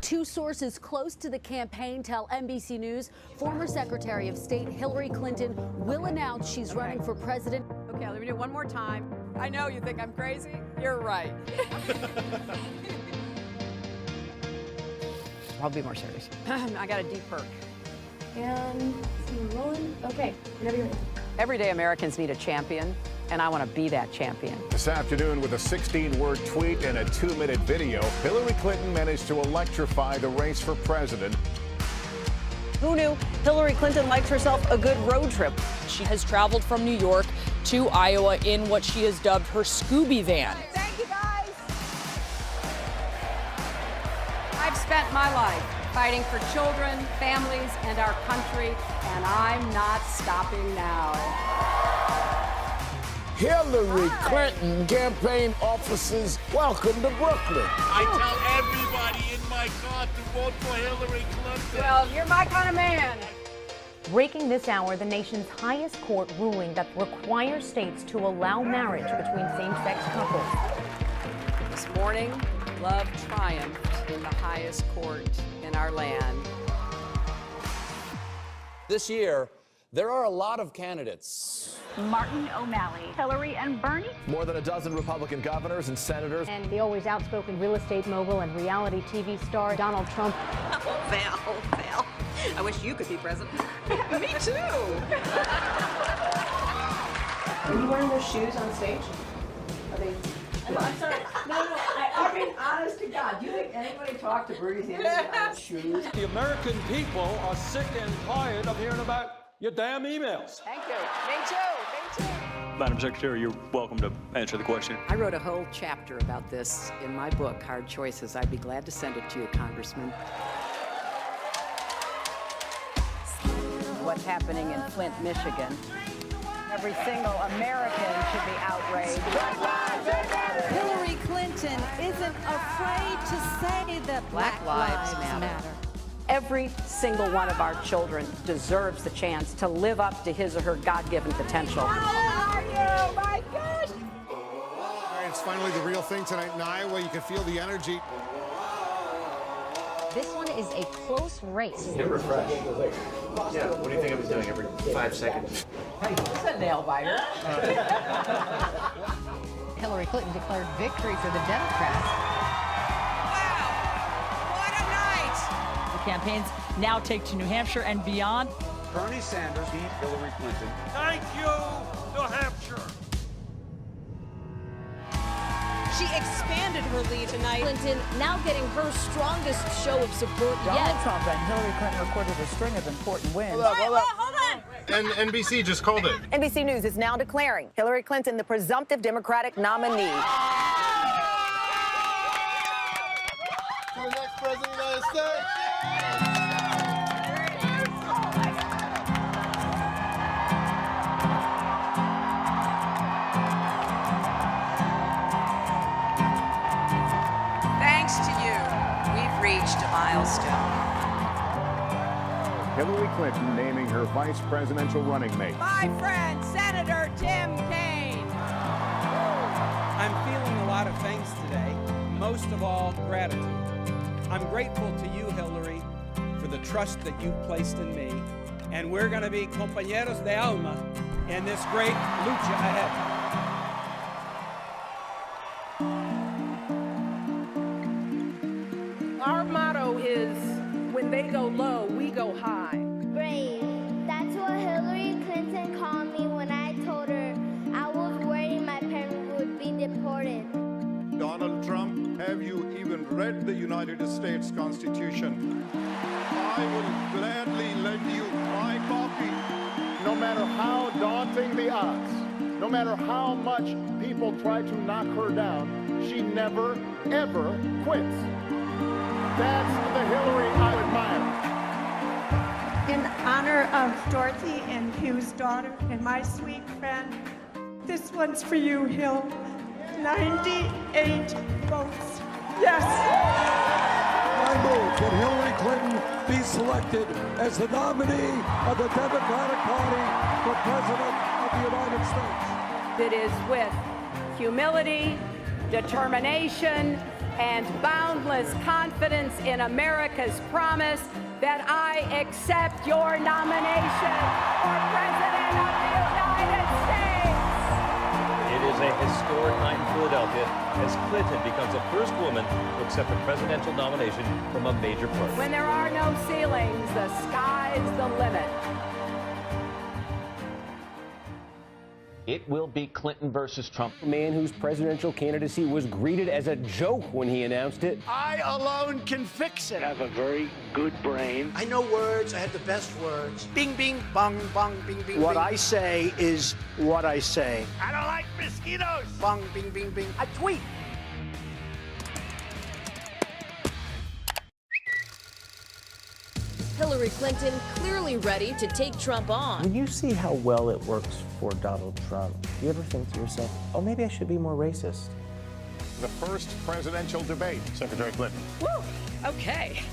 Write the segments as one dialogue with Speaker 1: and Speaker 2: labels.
Speaker 1: Two sources close to the campaign tell NBC News former Secretary of State Hillary Clinton will announce she's running for president.
Speaker 2: Okay, let me do it one more time. I know you think I'm crazy. You're right.
Speaker 3: I'll be more serious.
Speaker 2: I got a deep perk.
Speaker 4: And rolling. Okay, whenever you're ready.
Speaker 2: Everyday Americans need a champion, and I want to be that champion.
Speaker 5: This afternoon, with a 16-word tweet and a 2-minute video, Hillary Clinton managed to electrify the race for president.
Speaker 6: Who knew Hillary Clinton likes herself a good road trip?
Speaker 7: She has traveled from New York to Iowa in what she has dubbed her Scooby van.
Speaker 2: Thank you, guys. I've spent my life fighting for children, families, and our country, and I'm not stopping now.
Speaker 8: Hillary Clinton campaign officers, welcome to Brooklyn.
Speaker 9: I tell everybody in my car to vote for Hillary Clinton.
Speaker 2: Well, you're my kind of man.
Speaker 10: Breaking this hour, the nation's highest court ruling that requires states to allow marriage between same-sex couples.
Speaker 2: This morning, love triumphed in the highest court in our land.
Speaker 11: This year, there are a lot of candidates.
Speaker 12: Martin O'Malley, Hillary and Bernie.
Speaker 11: More than a dozen Republican governors and senators.
Speaker 10: And the always outspoken real estate mogul and reality TV star Donald Trump.
Speaker 6: Oh, Val. I wish you could be president.
Speaker 2: Me too.
Speaker 4: Are you wearing those shoes on stage? Are they? I'm sorry. No. I mean, honest to God, do you think anybody talked to Bernie's shoes?
Speaker 9: The American people are sick and tired of hearing about your damn emails.
Speaker 2: Thank you. Me too.
Speaker 9: Madam Secretary, you're welcome to answer the question.
Speaker 2: I wrote a whole chapter about this in my book, Hard Choices. I'd be glad to send it to you, Congressman. What's happening in Flint, Michigan. Every single American should be outraged.
Speaker 13: Hillary Clinton isn't afraid to say that Black Lives Matter.
Speaker 2: Every single one of our children deserves the chance to live up to his or her God-given potential.
Speaker 4: How are you? My gosh!
Speaker 14: All right, it's finally the real thing tonight in Iowa. You can feel the energy.
Speaker 10: This one is a close race.
Speaker 11: Get refreshed. Yeah, what do you think I was doing every 5 seconds?
Speaker 2: It's a nail biter.
Speaker 3: Hillary Clinton declared victory for the Democrats.
Speaker 7: Campaigns now take to New Hampshire and beyond.
Speaker 9: Bernie Sanders beat Hillary Clinton. Thank you, New Hampshire.
Speaker 13: She expanded her lead tonight.
Speaker 10: Clinton now getting her strongest show of support yet.
Speaker 7: Trump and Hillary Clinton recorded a string of important wins.
Speaker 13: Hold on.
Speaker 14: And NBC just called it.
Speaker 6: NBC News is now declaring Hillary Clinton the presumptive Democratic nominee.
Speaker 14: For the next president of the United States.
Speaker 2: Thanks to you, we've reached a milestone.
Speaker 5: Hillary Clinton naming her vice presidential running mate.
Speaker 2: My friend, Senator Tim Kaine.
Speaker 9: I'm feeling a lot of things today, most of all, gratitude. I'm grateful to you, Hillary, for the trust that you've placed in me, and we're going to be compañeros de alma in this great lucha ahead.
Speaker 2: Our motto is, when they go low, we go high.
Speaker 4: Brave. That's what Hillary Clinton called me when I told her I was worried my parents would be deported.
Speaker 14: Donald Trump, have you even read the United States Constitution? I will gladly lend you my copy.
Speaker 5: No matter how daunting the odds, no matter how much people try to knock her down, she never, ever quits. That's the Hillary I admire.
Speaker 12: In honor of Dorothy and Hugh's daughter and my sweet friend, this one's for you, Hill. 98 votes. Yes.
Speaker 8: I move that Hillary Clinton be selected as the nominee of the Democratic Party for President of the United States.
Speaker 2: That is with humility, determination, and boundless confidence in America's promise that I accept your nomination for President of the United States.
Speaker 15: It is a historic night in Philadelphia as Clinton becomes the first woman to accept a presidential nomination from a major party.
Speaker 2: When there are no ceilings, the sky's the limit.
Speaker 16: It will be Clinton versus Trump. A man whose presidential candidacy was greeted as a joke when he announced it.
Speaker 17: I alone can fix it.
Speaker 18: I have a very good brain.
Speaker 17: I know words. I have the best words. Bing, bing, bong, bong, bing, bing. What I say is what I say.
Speaker 18: I don't like mosquitoes.
Speaker 17: Bong, bing, bing, bing. I tweet.
Speaker 19: Hillary Clinton clearly ready to take Trump on.
Speaker 20: When you see how well it works for Donald Trump, do you ever think to yourself, oh, maybe I should be more racist?
Speaker 5: The first presidential debate, Secretary Clinton.
Speaker 2: Woo! Okay.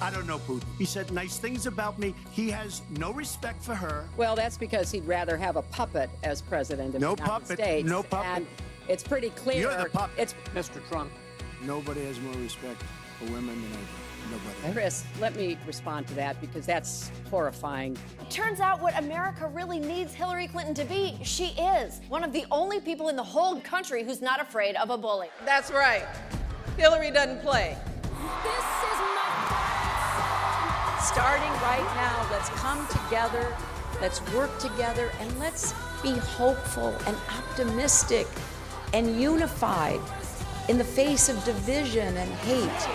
Speaker 17: I don't know Putin. He said nice things about me. He has no respect for her.
Speaker 2: Well, that's because he'd rather have a puppet as president of the United States.
Speaker 17: No puppet.
Speaker 2: And it's pretty clear.
Speaker 17: You're the puppet.
Speaker 2: It's
Speaker 17: Mr. Trump. Nobody has more respect for women than I do. Nobody.
Speaker 2: Chris, let me respond to that because that's horrifying.
Speaker 19: Turns out what America really needs Hillary Clinton to be, she is one of the only people in the whole country who's not afraid of a bully.
Speaker 6: That's right. Hillary doesn't play.
Speaker 19: This is my
Speaker 6: Starting right now, let's come together, let's work together, and let's be hopeful and optimistic and unified in the face of division and hate.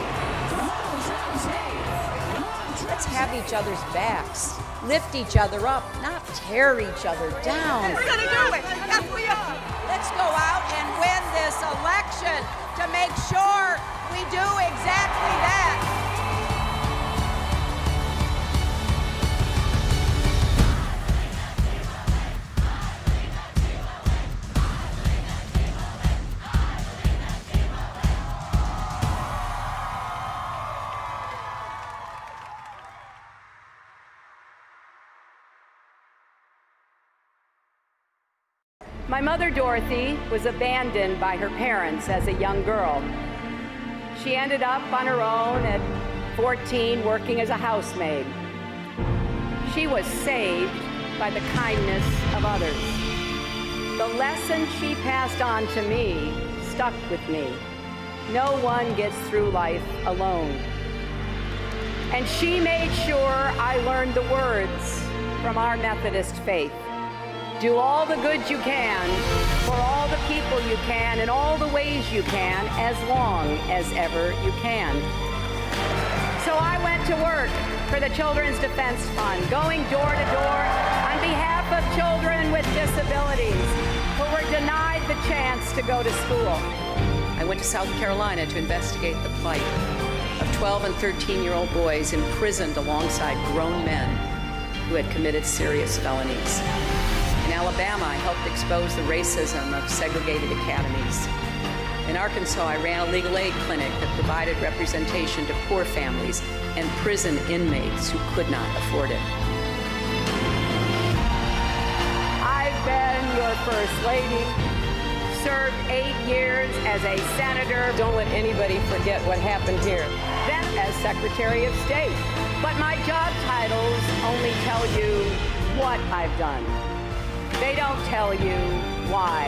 Speaker 6: Let's have each other's backs, lift each other up, not tear each other down.
Speaker 2: We're gonna do it! Yes, we are!
Speaker 6: Let's go out and win this election to make sure we do exactly that.
Speaker 2: My mother, Dorothy, was abandoned by her parents as a young girl. She ended up on her own at 14 working as a housemaid. She was saved by the kindness of others. The lesson she passed on to me stuck with me. No one gets through life alone. And she made sure I learned the words from our Methodist faith. Do all the good you can, for all the people you can, in all the ways you can, as long as ever you can. So I went to work for the Children's Defense Fund, going door to door on behalf of children with disabilities who were denied the chance to go to school.
Speaker 6: I went to South Carolina to investigate the plight of 12 and 13-year-old boys imprisoned alongside grown men who had committed serious felonies. In Alabama, I helped expose the racism of segregated academies. In Arkansas, I ran a legal aid clinic that provided representation to poor families and prison inmates who could not afford it.
Speaker 2: I've been your First Lady, served 8 years as a senator.
Speaker 6: Don't let anybody forget what happened here.
Speaker 2: Then as Secretary of State. But my job titles only tell you what I've done. They don't tell you why.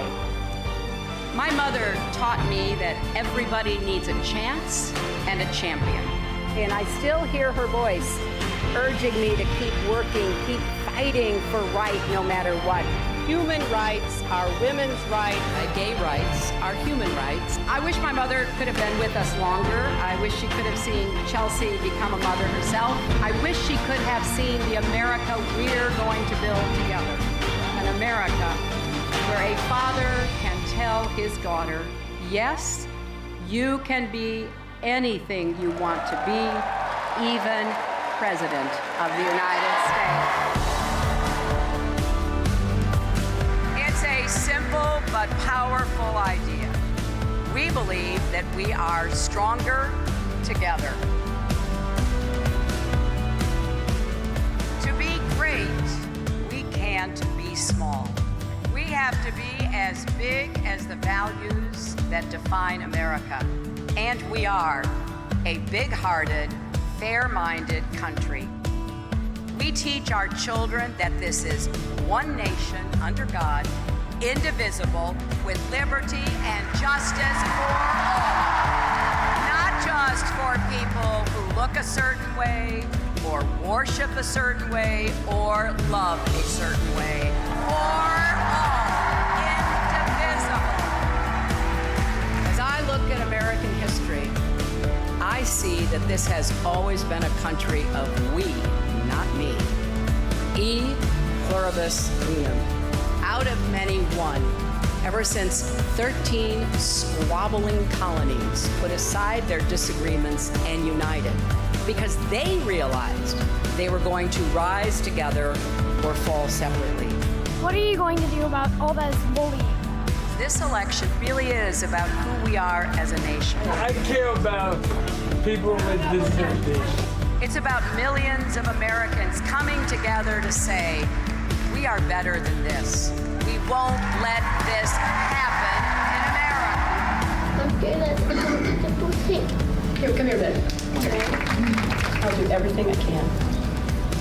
Speaker 6: My mother taught me that everybody needs a chance and a champion.
Speaker 2: And I still hear her voice urging me to keep working, keep fighting for right no matter what.
Speaker 6: Human rights are women's rights, gay rights are human rights.
Speaker 2: I wish my mother could have been with us longer. I wish she could have seen Chelsea become a mother herself. I wish she could have seen the America we're going to build together. An America where a father can tell his daughter, yes, you can be anything you want to be, even President of the United States. It's a simple but powerful idea. We believe that we are stronger together. To be great, we can't be small. We have to be as big as the values that define America. And we are a big-hearted, fair-minded country. We teach our children that this is one nation under God, indivisible, with liberty and justice for all. Not just for people who look a certain way, or worship a certain way, or love a certain way, or all, indivisible. As I look at American history, I see that this has always been a country of we, not me. E pluribus unum. Out of many, one. Ever since 13 squabbling colonies put aside their disagreements and united because they realized they were going to rise together or fall separately.
Speaker 21: What are you going to do about all this bullying?
Speaker 2: This election really is about who we are as a nation.
Speaker 22: I care about people with disabilities.
Speaker 2: It's about millions of Americans coming together to say, we are better than this. We won't let this happen in America.
Speaker 23: I'm good at simple things.
Speaker 4: Here, come here, Ben. I'll do everything I can,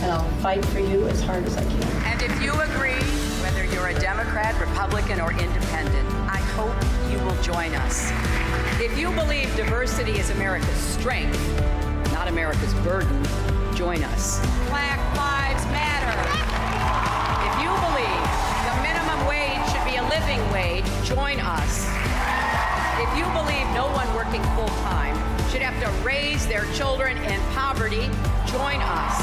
Speaker 4: and I'll fight for you as hard as I can.
Speaker 2: And if you agree, whether you're a Democrat, Republican, or independent, I hope you will join us. If you believe diversity is America's strength, not America's burden, join us. Black Lives Matter. If you believe the minimum wage should be a living wage, join us. If you believe no one working full-time should have to raise their children in poverty, join us.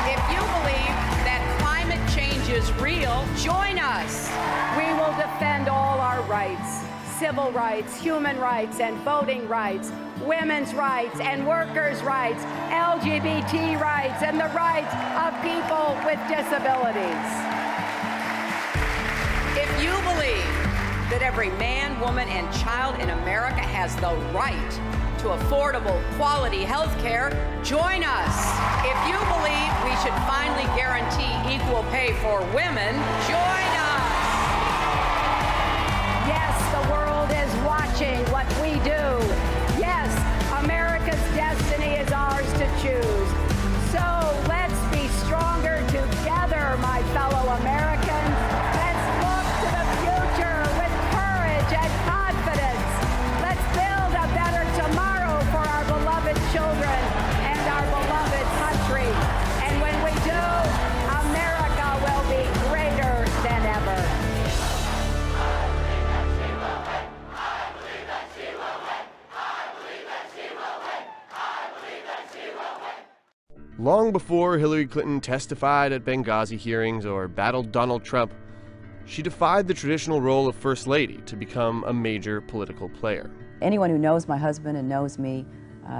Speaker 2: If you believe that climate change is real, join us. We will defend all our rights, civil rights, human rights, and voting rights, women's rights and workers' rights, LGBT rights, and the rights of people with disabilities. If you believe that every man, woman, and child in America has the right to affordable, quality health care, join us. If you believe we should finally guarantee equal pay for women, join us. Yes, the world is watching what we do. Yes, America's destiny is ours to choose. So let's be stronger together, my fellow Americans. Let's look to the future with courage and confidence. Let's build a better tomorrow for our beloved children and our beloved country. And when we do, America will be greater than ever.
Speaker 24: Long before Hillary Clinton testified at Benghazi hearings or battled Donald Trump, she defied the traditional role of First Lady to become a major political player.
Speaker 25: Anyone who knows my husband and knows me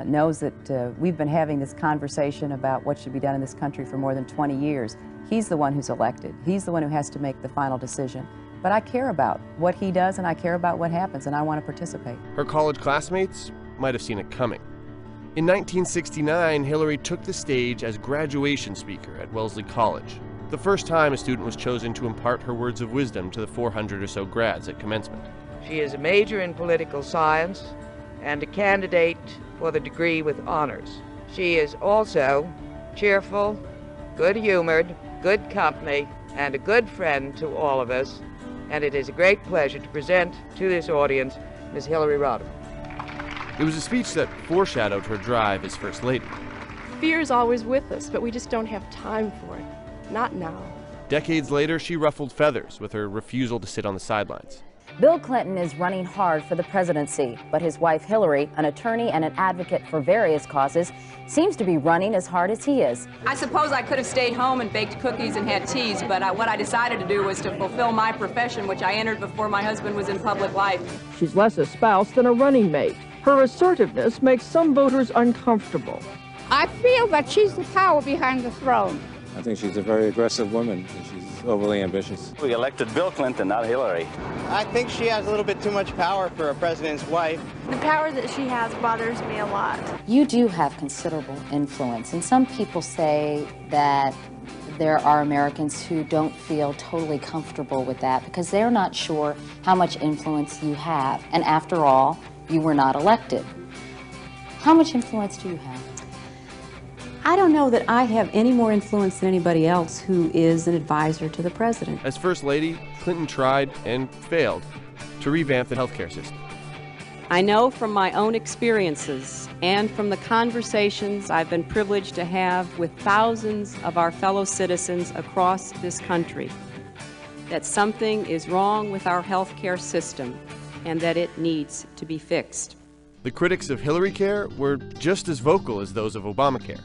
Speaker 25: knows that we've been having this conversation about what should be done in this country for more than 20 years. He's the one who's elected. He's the one who has to make the final decision. But I care about what he does, and I care about what happens, and I want to participate.
Speaker 24: Her college classmates might have seen it coming. In 1969, Hillary took the stage as graduation speaker at Wellesley College, the first time a student was chosen to impart her words of wisdom to the 400 or so grads at commencement.
Speaker 26: She is a major in political science and a candidate for the degree with honors. She is also cheerful, good-humored, good company, and a good friend to all of us, and it is a great pleasure to present to this audience Ms. Hillary Rodham.
Speaker 24: It was a speech that foreshadowed her drive as First Lady.
Speaker 27: Fear is always with us, but we just don't have time for it. Not now.
Speaker 24: Decades later, she ruffled feathers with her refusal to sit on the sidelines.
Speaker 25: Bill Clinton is running hard for the presidency, but his wife Hillary, an attorney and an advocate for various causes, seems to be running as hard as he is.
Speaker 28: I suppose I could have stayed home and baked cookies and had teas, but what I decided to do was to fulfill my profession, which I entered before my husband was in public life.
Speaker 29: She's less a spouse than a running mate. Her assertiveness makes some voters uncomfortable.
Speaker 30: I feel that she's the power behind the throne.
Speaker 31: I think she's a very aggressive woman. She's overly ambitious.
Speaker 32: We elected Bill Clinton, not Hillary.
Speaker 33: I think she has a little bit too much power for a president's wife.
Speaker 34: The power that she has bothers me a lot.
Speaker 25: You do have considerable influence, and some people say that
Speaker 1: there are Americans who don't feel totally comfortable with that because they're not sure how much influence you have. And after all, you were not elected. How much influence do you have?
Speaker 25: I don't know that I have any more influence than anybody else who is an advisor to the president.
Speaker 24: As First Lady, Clinton tried and failed to revamp the healthcare system.
Speaker 2: I know from my own experiences and from the conversations I've been privileged to have with thousands of our fellow citizens across this country that something is wrong with our healthcare system and that it needs to be fixed.
Speaker 24: The critics of Hillary Care were just as vocal as those of Obamacare.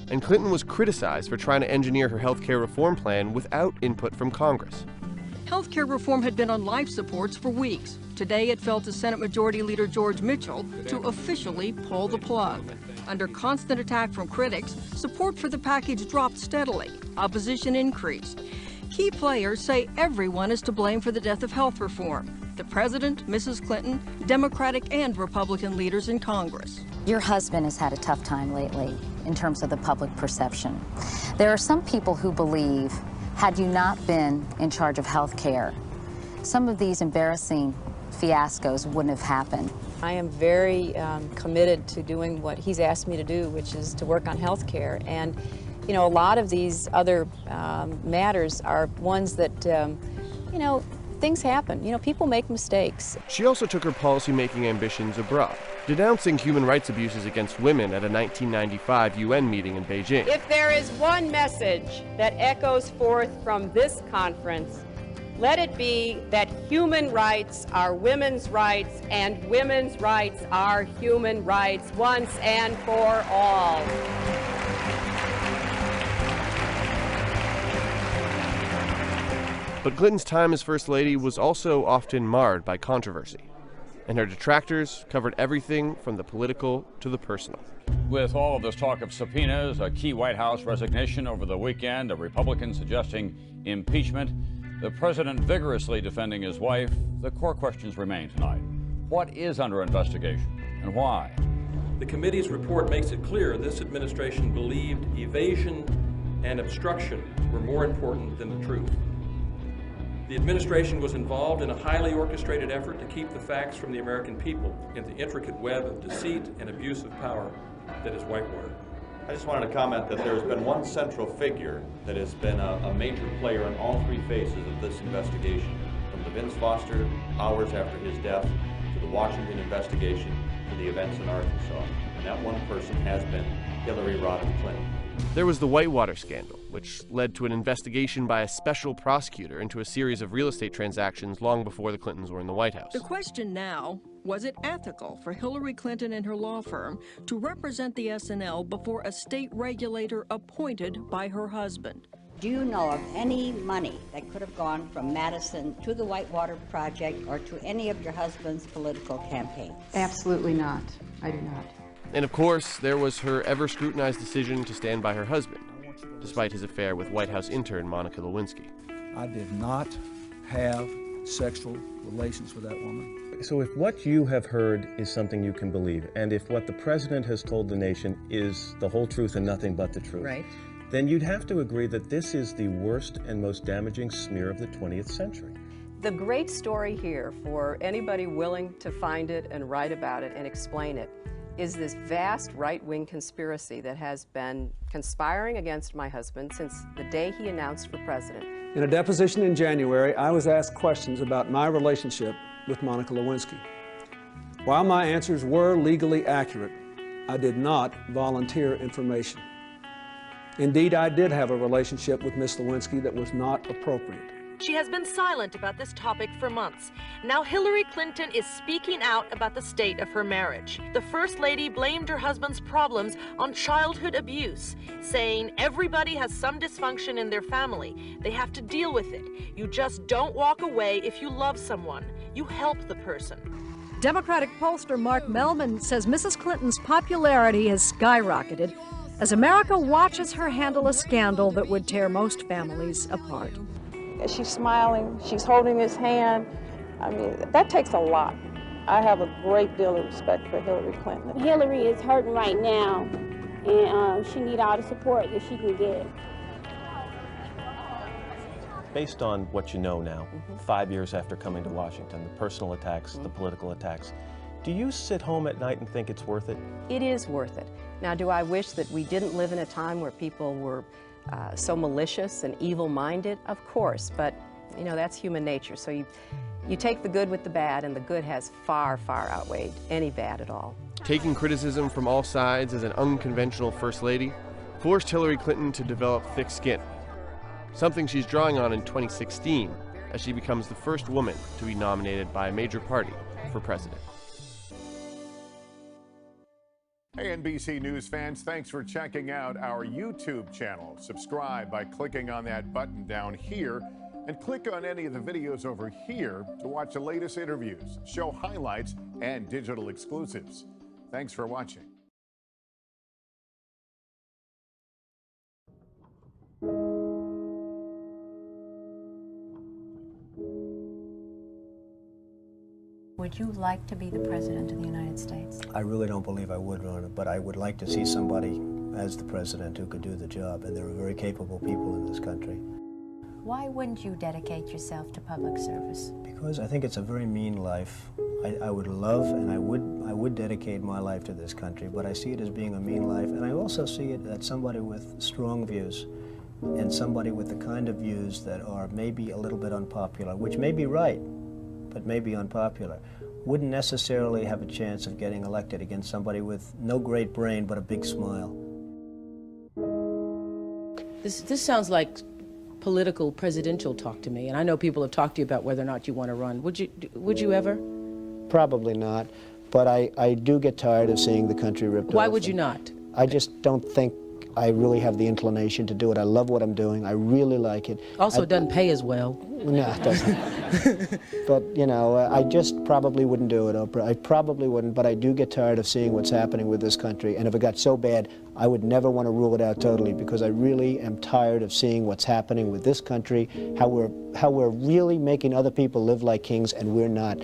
Speaker 24: And Clinton was criticized for trying to engineer her health care reform plan without input from Congress.
Speaker 29: Health care reform had been on life supports for weeks. Today, it fell to Senate Majority Leader George Mitchell to officially pull the plug. Under constant attack from critics, support for the package dropped steadily. Opposition increased. Key players say everyone is to blame for the death of health reform. The president, Mrs. Clinton, Democratic and Republican leaders in Congress.
Speaker 1: Your husband has had a tough time lately in terms of the public perception. There are some people who believe, had you not been in charge of health care, some of these embarrassing fiascos wouldn't have happened.
Speaker 2: I am very committed to doing what he's asked me to do, which is to work on health care. And, you know, a lot of these other matters are ones that, you know, things happen. You know, people make mistakes.
Speaker 24: She also took her policymaking ambitions abroad, denouncing human rights abuses against women at a 1995 UN meeting in Beijing.
Speaker 2: If there is one message that echoes forth from this conference, let it be that human rights are women's rights and women's rights are human rights once and for all.
Speaker 24: But Clinton's time as First Lady was also often marred by controversy, and her detractors covered everything from the political to the personal.
Speaker 3: With all of this talk of subpoenas, a key White House resignation over the weekend, a Republican suggesting impeachment, the president vigorously defending his wife, the core questions remain tonight. What is under investigation and why?
Speaker 7: The committee's report makes it clear this administration believed evasion and obstruction were more important than the truth. The administration was involved in a highly orchestrated effort to keep the facts from the American people in the intricate web of deceit and abuse of power that is Whitewater.
Speaker 8: I just wanted to comment that there's been one central figure that has been a major player in all three phases of this investigation, from the Vince Foster hours after his death, to the Washington investigation, to the events in Arkansas. And that one person has been Hillary Rodham Clinton.
Speaker 24: There was the Whitewater scandal, which led to an investigation by a special prosecutor into a series of real estate transactions long before the Clintons were in the White House.
Speaker 29: The question now, was it ethical for Hillary Clinton and her law firm to represent the SNL before a state regulator appointed by her husband?
Speaker 9: Do you know of any money that could have gone from Madison to the Whitewater Project or to any of your husband's political campaigns?
Speaker 25: Absolutely not. I do not.
Speaker 24: And of course, there was her ever-scrutinized decision to stand by her husband, despite his affair with White House intern Monica Lewinsky.
Speaker 10: I did not have sexual relations with that woman.
Speaker 11: So if what you have heard is something you can believe, and if what the president has told the nation is the whole truth and nothing but the truth,
Speaker 1: Right.
Speaker 11: then you'd have to agree that this is the worst and most damaging smear of the 20th century.
Speaker 2: The great story here, for anybody willing to find it and write about it and explain it, is this vast right-wing conspiracy that has been conspiring against my husband since the day he announced for president.
Speaker 10: In a deposition in January, I was asked questions about my relationship with Monica Lewinsky. While my answers were legally accurate, I did not volunteer information. Indeed, I did have a relationship with Miss Lewinsky that was not appropriate.
Speaker 12: She has been silent about this topic for months. Now Hillary Clinton is speaking out about the state of her marriage. The First Lady blamed her husband's problems on childhood abuse, saying everybody has some dysfunction in their family. They have to deal with it. You just don't walk away if you love someone. You help the person.
Speaker 29: Democratic pollster Mark Mellman says Mrs. Clinton's popularity has skyrocketed as America watches her handle a scandal that would tear most families apart.
Speaker 34: She's smiling, she's holding his hand. I mean, that takes a lot. I have a great deal of respect for Hillary Clinton.
Speaker 23: Hillary is hurting right now, and she needs all the support that she can get.
Speaker 11: Based on what you know now, 5 years after coming to Washington, the personal attacks, the political attacks, do you sit home at night and think it's worth it?
Speaker 27: It is worth it. Now, do I wish that we didn't live in a time where people were so malicious and evil-minded? Of course, but you know, that's human nature. So you take the good with the bad, and the good has far, far outweighed any bad at all.
Speaker 24: Taking criticism from all sides as an unconventional First Lady forced Hillary Clinton to develop thick skin, something she's drawing on in 2016 as she becomes the first woman to be nominated by a major party for president.
Speaker 4: Hey, NBC News fans, thanks for checking out our YouTube channel. Subscribe by clicking on that button down here, and click on any of the videos over here to watch the latest interviews, show highlights, and digital exclusives. Thanks for watching.
Speaker 5: Would you like to be the President of the United States?
Speaker 6: I really don't believe I would run it, but I would like to see somebody as the President who could do the job, and there are very capable people in this country.
Speaker 5: Why wouldn't you dedicate yourself to public service?
Speaker 6: Because I think it's a very mean life. I would love and I would dedicate my life to this country, but I see it as being a mean life, and I also see it as somebody with strong views and somebody with the kind of views that are maybe a little bit unpopular, which may be right, but may be unpopular, wouldn't necessarily have a chance of getting elected against somebody with no great brain but a big smile.
Speaker 13: This sounds like political presidential talk to me, and I know people have talked to you about whether or not you want to run. Would you ever?
Speaker 6: Probably not, but I do get tired of seeing the country ripped off.
Speaker 13: Why would you not?
Speaker 6: I just don't think I really have the inclination to do it. I love what I'm doing. I really like it.
Speaker 13: Also, it doesn't pay as well.
Speaker 6: No, it doesn't. But, you know, I just probably wouldn't do it, Oprah. I probably wouldn't, but I do get tired of seeing what's happening with this country. And if it got so bad, I would never want to rule it out totally, because I really am tired of seeing what's happening with this country, how we're really making other people live like kings, and we're not.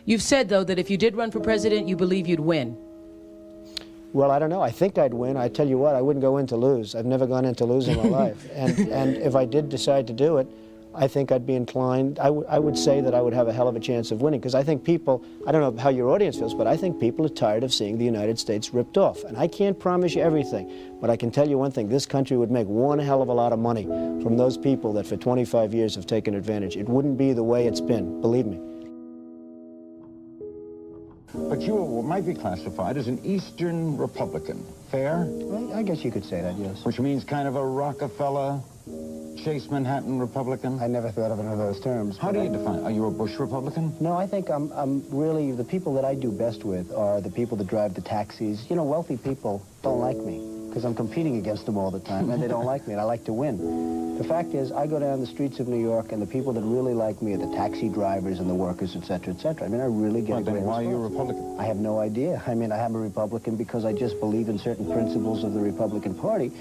Speaker 13: You've said, though, that if you did run for president, you believe you'd win.
Speaker 6: Well, I don't know. I think I'd win. I tell you what, I wouldn't go in to lose. I've never gone in to lose in my life. And if I did decide to do it, I think I'd be inclined, I would say that I would have a hell of a chance of winning, because I think people, I don't know how your audience feels, but I think people are tired of seeing the United States ripped off. And I can't promise you everything, but I can tell you one thing, this country would make one hell of a lot of money from those people that for 25 years have taken advantage. It wouldn't be the way it's been, believe me.
Speaker 14: But you might be classified as an Eastern Republican. Fair?
Speaker 6: Well, I guess you could say that, yes.
Speaker 14: Which means kind of a Rockefeller, Chase Manhattan Republican?
Speaker 6: I never thought of it in those terms.
Speaker 14: How do you define it? Are you a Bush Republican?
Speaker 6: No, I think I'm really, the people that I do best with are the people that drive the taxis. You know, wealthy people don't like me, because I'm competing against them all the time, and they don't like me, and I like to win. The fact is, I go down the streets of New York, and the people that really like me are the taxi drivers and the workers, et cetera, et cetera. I mean, I really get a great response.
Speaker 14: Why are you a Republican?
Speaker 6: I have no idea. I mean, I am a Republican because I just believe in certain principles of the Republican Party.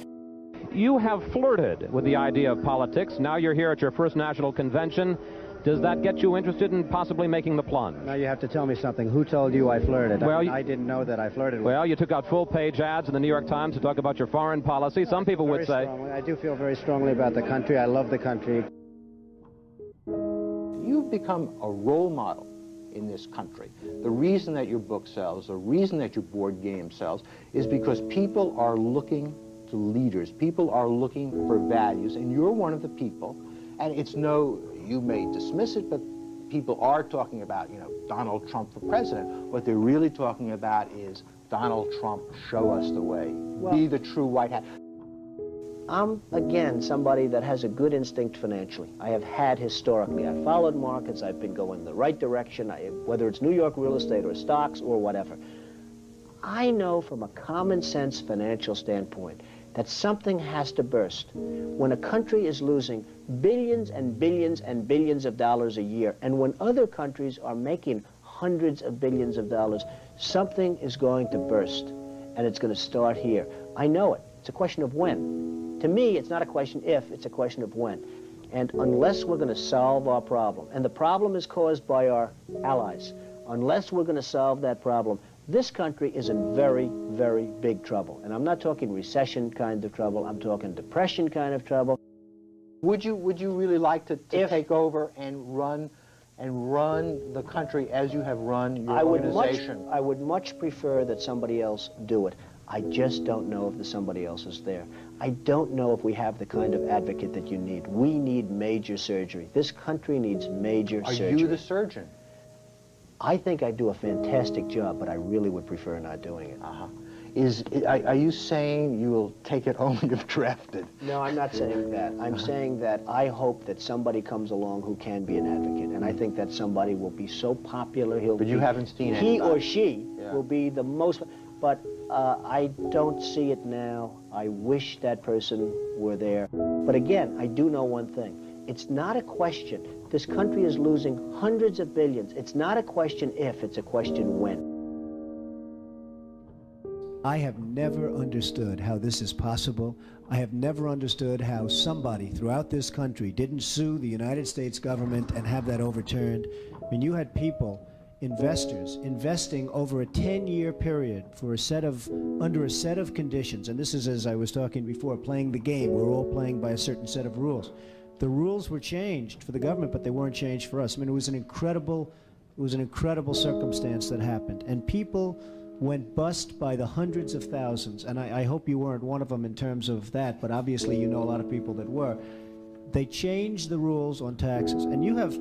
Speaker 15: You have flirted with the idea of politics. Now you're here at your first national convention. Does that get you interested in possibly making the plunge?
Speaker 6: Now you have to tell me something. Who told you I flirted?
Speaker 15: Well,
Speaker 6: I didn't know that I flirted.
Speaker 15: Well, you took out full-page ads in the New York Times to talk about your foreign policy. Some people would say...
Speaker 6: I do feel very strongly about the country. I love the country.
Speaker 16: You've become a role model in this country. The reason that your book sells, the reason that your board game sells, is because people are looking to leaders. People are looking for values, and you're one of the people. And it's you may dismiss it, but people are talking about, you know, Donald Trump for president. What they're really talking about is Donald Trump, show us the way. Well, be the true white hat.
Speaker 6: I'm, again, somebody that has a good instinct financially. I have had historically. I've followed markets. I've been going the right direction, whether it's New York real estate or stocks or whatever. I know from a common sense financial standpoint that something has to burst. When a country is losing billions and billions and billions of dollars a year, and when other countries are making hundreds of billions of dollars, something is going to burst, and it's going to start here. I know it. It's a question of when. To me, it's not a question if, it's a question of when. And unless we're going to solve our problem, and the problem is caused by our allies, unless we're going to solve that problem, this country is in very, very big trouble. And I'm not talking recession kind of trouble, I'm talking depression kind of trouble.
Speaker 16: Would you really like to take over and run the country as you have run your organization?
Speaker 6: I would much prefer that somebody else do it. I just don't know if the somebody else is there. I don't know if we have the kind of advocate that you need. We need major surgery. This country needs major surgery.
Speaker 16: Are you the surgeon?
Speaker 6: I think I do a fantastic job, but I really would prefer not doing it.
Speaker 16: Are you saying you will take it home if drafted?
Speaker 6: No, I'm not saying that. I'm saying that I hope that somebody comes along who can be an advocate, and I think that somebody will be so popular
Speaker 16: But you haven't seen
Speaker 6: he
Speaker 16: anybody.
Speaker 6: or she will be the most. But I don't see it now. I wish that person were there. But again, I do know one thing. It's not a question. This country is losing hundreds of billions. It's not a question if, it's a question when.
Speaker 3: I have never understood how this is possible. I have never understood how somebody throughout this country didn't sue the United States government and have that overturned. I mean, you had people, investors, investing over a 10-year period for under a set of conditions. And this is, as I was talking before, playing the game. We're all playing by a certain set of rules. The rules were changed for the government, but they weren't changed for us. I mean, it was an incredible circumstance that happened. And people went bust by the hundreds of thousands, and I hope you weren't one of them in terms of that, but obviously you know a lot of people that were. They changed the rules on taxes, and you have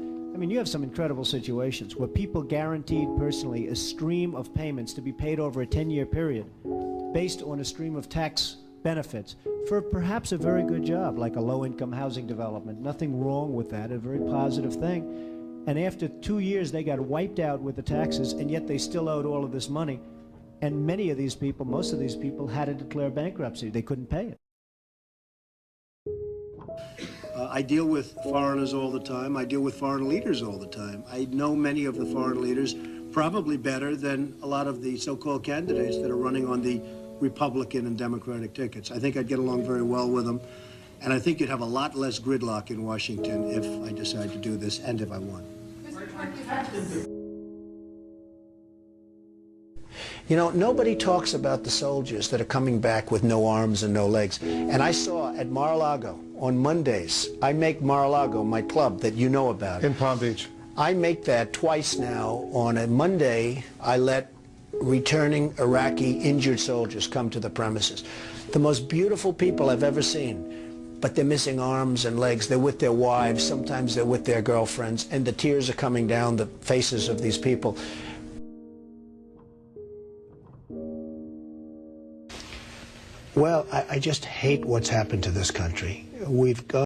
Speaker 3: some incredible situations where people guaranteed personally a stream of payments to be paid over a 10-year period based on a stream of tax benefits for perhaps a very good job, like a low-income housing development. Nothing wrong with that, a very positive thing. And after 2 years, they got wiped out with the taxes, and yet they still owed all of this money. And many of these people, most of these people, had to declare bankruptcy. They couldn't pay it.
Speaker 7: I deal with foreigners all the time. I deal with foreign leaders all the time. I know many of the foreign leaders probably better than a lot of the so-called candidates that are running on the Republican and Democratic tickets. I think I'd get along very well with them. And I think you'd have a lot less gridlock in Washington if I decide to do this and if I won.
Speaker 3: You know, nobody talks about the soldiers that are coming back with no arms and no legs. And I saw at Mar-a-Lago on Mondays, I make Mar-a-Lago my club that you know about.
Speaker 17: In Palm Beach.
Speaker 3: I make that twice now. On a Monday, I let returning Iraqi injured soldiers come to the premises. The most beautiful people I've ever seen, but they're missing arms and legs. They're with their wives, sometimes they're with their girlfriends, and the tears are coming down the faces of these people. Well, I just hate what's happened to this country. We've got